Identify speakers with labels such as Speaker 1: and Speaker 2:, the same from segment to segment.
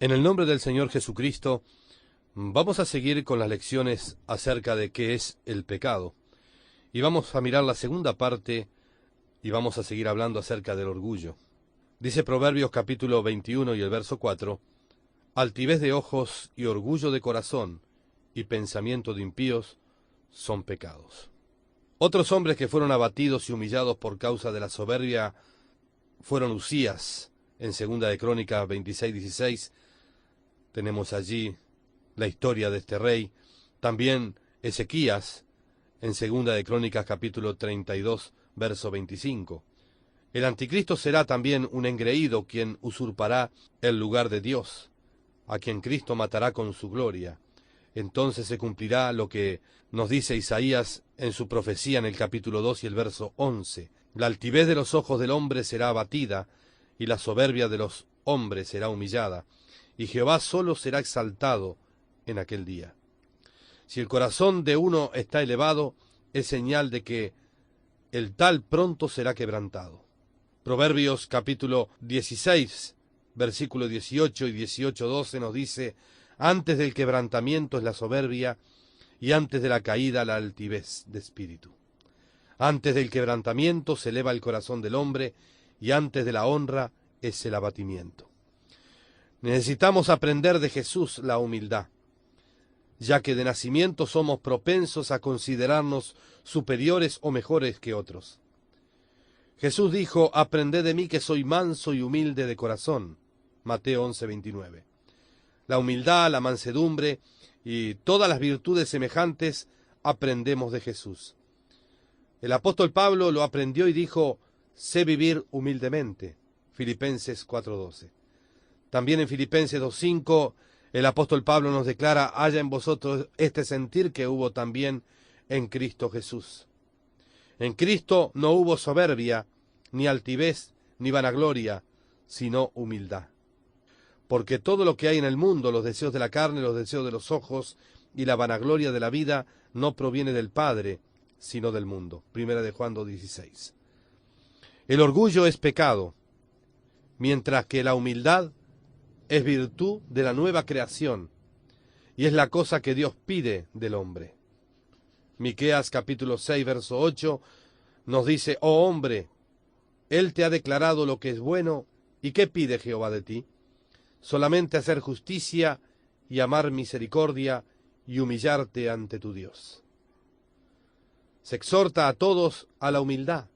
Speaker 1: En el nombre del Señor Jesucristo, vamos a seguir con las lecciones acerca de qué es el pecado. Y vamos a mirar la segunda parte y vamos a seguir hablando acerca del orgullo. Dice Proverbios capítulo 21 y el verso 4, altivez de ojos y orgullo de corazón y pensamiento de impíos son pecados. Otros hombres que fueron abatidos y humillados por causa de la soberbia fueron Uzías, en segunda de Crónicas 26:16. Tenemos allí la historia de este rey. También Ezequías, en segunda de Crónicas capítulo 32, verso 25. El anticristo será también un engreído quien usurpará el lugar de Dios, a quien Cristo matará con su gloria. Entonces se cumplirá lo que nos dice Isaías en su profecía en el capítulo 2 y el verso 11. La altivez de los ojos del hombre será abatida, y la soberbia de los hombres será humillada, y Jehová solo será exaltado en aquel día. Si el corazón de uno está elevado, es señal de que el tal pronto será quebrantado. Proverbios capítulo 16, versículo 18 y 18:12 nos dice, antes del quebrantamiento es la soberbia, y antes de la caída la altivez de espíritu. Antes del quebrantamiento se eleva el corazón del hombre, y antes de la honra es el abatimiento. Necesitamos aprender de Jesús la humildad, ya que de nacimiento somos propensos a considerarnos superiores o mejores que otros. Jesús dijo, aprended de mí que soy manso y humilde de corazón. Mateo 11:29. La humildad, la mansedumbre y todas las virtudes semejantes aprendemos de Jesús. El apóstol Pablo lo aprendió y dijo, sé vivir humildemente. Filipenses 4:12. También en Filipenses 2:5 el apóstol Pablo nos declara, haya en vosotros este sentir que hubo también en Cristo Jesús. En Cristo no hubo soberbia, ni altivez, ni vanagloria, sino humildad. Porque todo lo que hay en el mundo, los deseos de la carne, los deseos de los ojos y la vanagloria de la vida, no proviene del Padre, sino del mundo. Primera de Juan 2:16. El orgullo es pecado, mientras que la humildad es virtud de la nueva creación, y es la cosa que Dios pide del hombre. Miqueas capítulo 6, verso 8, nos dice, oh hombre, Él te ha declarado lo que es bueno, ¿y qué pide Jehová de ti? Solamente hacer justicia y amar misericordia y humillarte ante tu Dios. Se exhorta a todos a la humildad.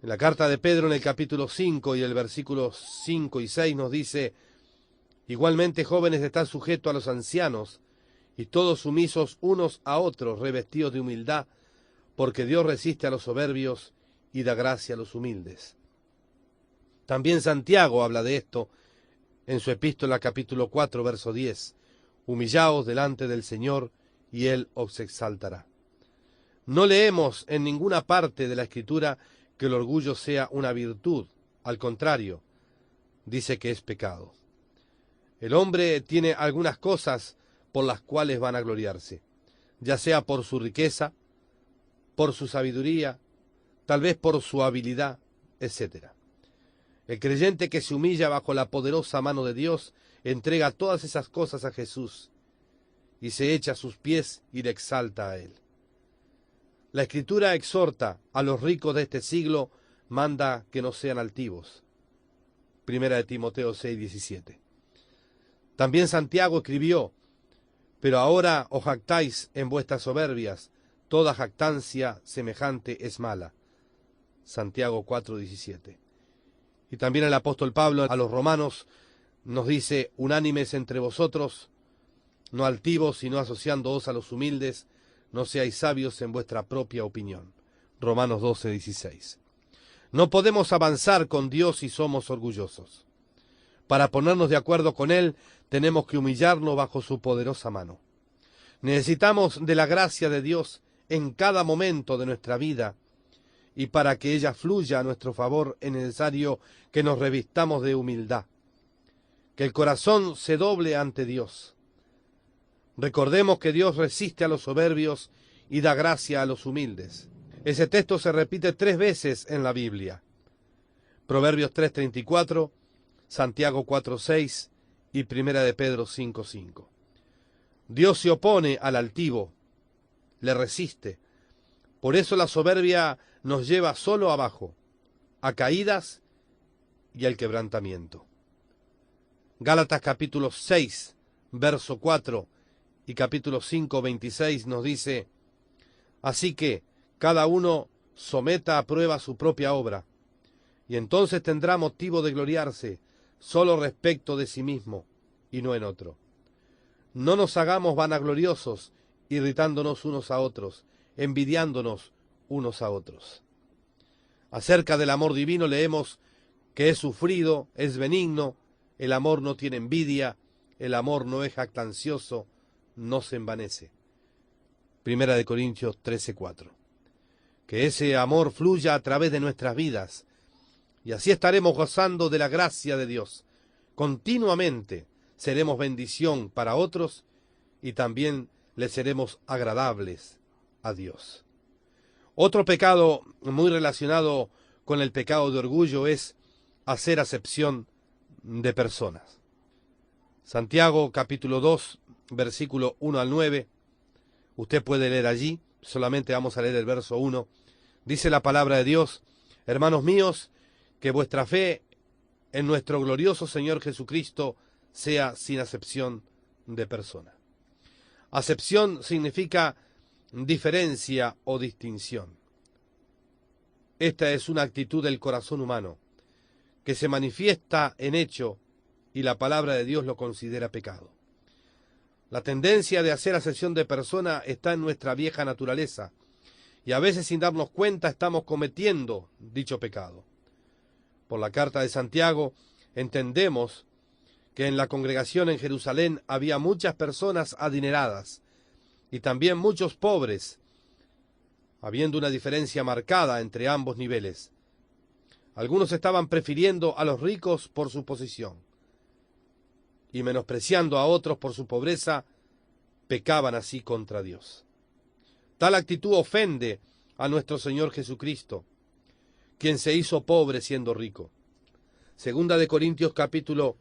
Speaker 1: En la carta de Pedro en el capítulo 5 y el versículo 5 y 6 nos dice, igualmente jóvenes están sujetos a los ancianos, y todos sumisos unos a otros, revestidos de humildad, porque Dios resiste a los soberbios y da gracia a los humildes. También Santiago habla de esto en su epístola capítulo 4, verso 10. Humillaos delante del Señor, y Él os exaltará. No leemos en ninguna parte de la Escritura que el orgullo sea una virtud. Al contrario, dice que es pecado. El hombre tiene algunas cosas por las cuales van a gloriarse, ya sea por su riqueza, por su sabiduría, tal vez por su habilidad, etc. El creyente que se humilla bajo la poderosa mano de Dios entrega todas esas cosas a Jesús y se echa a sus pies y le exalta a Él. La Escritura exhorta a los ricos de este siglo, manda que no sean altivos. Primera de Timoteo 6:17. También Santiago escribió, pero ahora os jactáis en vuestras soberbias, toda jactancia semejante es mala. Santiago 4:17. Y también el apóstol Pablo a los romanos nos dice, unánimes entre vosotros, no altivos, sino asociándoos a los humildes, no seáis sabios en vuestra propia opinión. Romanos 12:16. No podemos avanzar con Dios si somos orgullosos. Para ponernos de acuerdo con Él, tenemos que humillarnos bajo su poderosa mano. Necesitamos de la gracia de Dios en cada momento de nuestra vida, y para que ella fluya a nuestro favor es necesario que nos revistamos de humildad, que el corazón se doble ante Dios. Recordemos que Dios resiste a los soberbios y da gracia a los humildes. Ese texto se repite 3 veces en la Biblia. Proverbios 3:34, Santiago 4:6 y Primera de Pedro 5:5. Dios se opone al altivo, le resiste. Por eso la soberbia nos lleva solo abajo, a caídas y al quebrantamiento. Gálatas capítulo 6, verso 4 y capítulo 5, 26 nos dice: así que cada uno someta a prueba su propia obra, y entonces tendrá motivo de gloriarse solo respecto de sí mismo y no en otro. No nos hagamos vanagloriosos, irritándonos unos a otros, envidiándonos unos a otros. Acerca del amor divino leemos que es sufrido, es benigno, el amor no tiene envidia, el amor no es jactancioso, no se envanece. Primera de Corintios 13:4. Que ese amor fluya a través de nuestras vidas, y así estaremos gozando de la gracia de Dios. Continuamente seremos bendición para otros y también le seremos agradables a Dios. Otro pecado muy relacionado con el pecado de orgullo es hacer acepción de personas. Santiago capítulo 2, versículo 1 al 9, usted puede leer allí, solamente vamos a leer el verso 1. Dice la palabra de Dios: hermanos míos, que vuestra fe en nuestro glorioso Señor Jesucristo sea sin acepción de persona. Acepción significa diferencia o distinción. Esta es una actitud del corazón humano que se manifiesta en hecho y la palabra de Dios lo considera pecado. La tendencia de hacer acepción de persona está en nuestra vieja naturaleza y a veces sin darnos cuenta estamos cometiendo dicho pecado. Por la carta de Santiago entendemos que en la congregación en Jerusalén había muchas personas adineradas y también muchos pobres, habiendo una diferencia marcada entre ambos niveles. Algunos estaban prefiriendo a los ricos por su posición y menospreciando a otros por su pobreza, pecaban así contra Dios. Tal actitud ofende a nuestro Señor Jesucristo, quien se hizo pobre siendo rico. Segunda de Corintios capítulo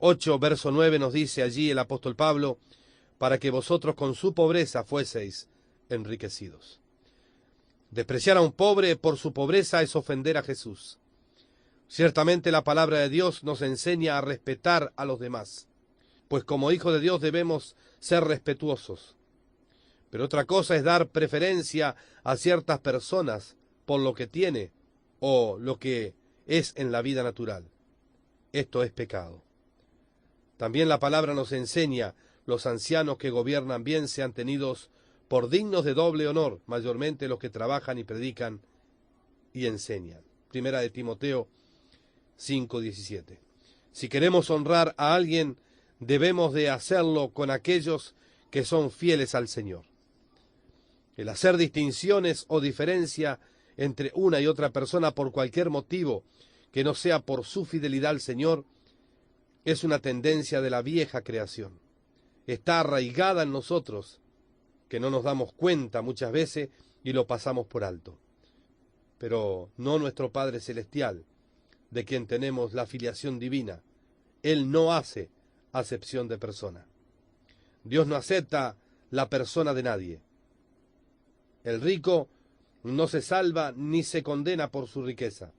Speaker 1: 8, verso 9 nos dice allí el apóstol Pablo: para que vosotros con su pobreza fueseis enriquecidos. Despreciar a un pobre por su pobreza es ofender a Jesús. Ciertamente la palabra de Dios nos enseña a respetar a los demás, pues como hijos de Dios debemos ser respetuosos. Pero otra cosa es dar preferencia a ciertas personas por lo que tiene o lo que es en la vida natural. Esto es pecado. También la palabra nos enseña: los ancianos que gobiernan bien sean tenidos por dignos de doble honor, mayormente los que trabajan y predican y enseñan. Primera de Timoteo 5:17. Si queremos honrar a alguien, debemos de hacerlo con aquellos que son fieles al Señor. El hacer distinciones o diferencia entre una y otra persona por cualquier motivo que no sea por su fidelidad al Señor es una tendencia de la vieja creación. Está arraigada en nosotros, que no nos damos cuenta muchas veces y lo pasamos por alto. Pero no nuestro Padre Celestial, de quien tenemos la filiación divina. Él no hace acepción de persona. Dios no acepta la persona de nadie. El rico no se salva ni se condena por su riqueza,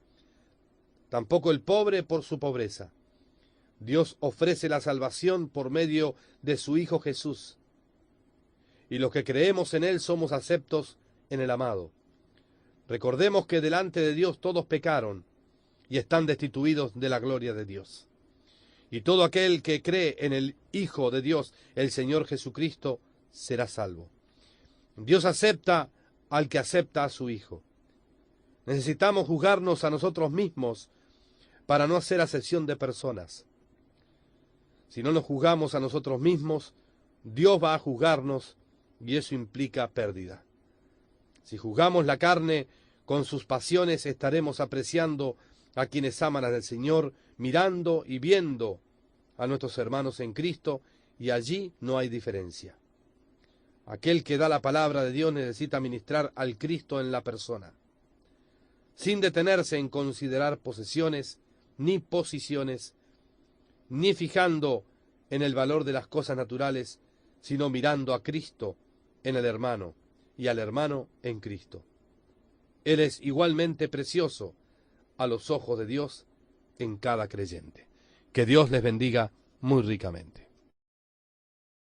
Speaker 1: tampoco el pobre por su pobreza. Dios ofrece la salvación por medio de su Hijo Jesús, y los que creemos en Él somos aceptos en el amado. Recordemos que delante de Dios todos pecaron y están destituidos de la gloria de Dios. Y todo aquel que cree en el Hijo de Dios, el Señor Jesucristo, será salvo. Dios acepta al que acepta a su Hijo. Necesitamos juzgarnos a nosotros mismos para no hacer acepción de personas. Si no nos juzgamos a nosotros mismos, Dios va a juzgarnos y eso implica pérdida. Si juzgamos la carne con sus pasiones, estaremos apreciando a quienes aman al Señor, mirando y viendo a nuestros hermanos en Cristo, y allí no hay diferencia. Aquel que da la palabra de Dios necesita ministrar al Cristo en la persona, sin detenerse en considerar posesiones, ni posiciones, ni fijando en el valor de las cosas naturales, sino mirando a Cristo en el hermano y al hermano en Cristo. Él es igualmente precioso a los ojos de Dios en cada creyente. Que Dios les bendiga muy ricamente.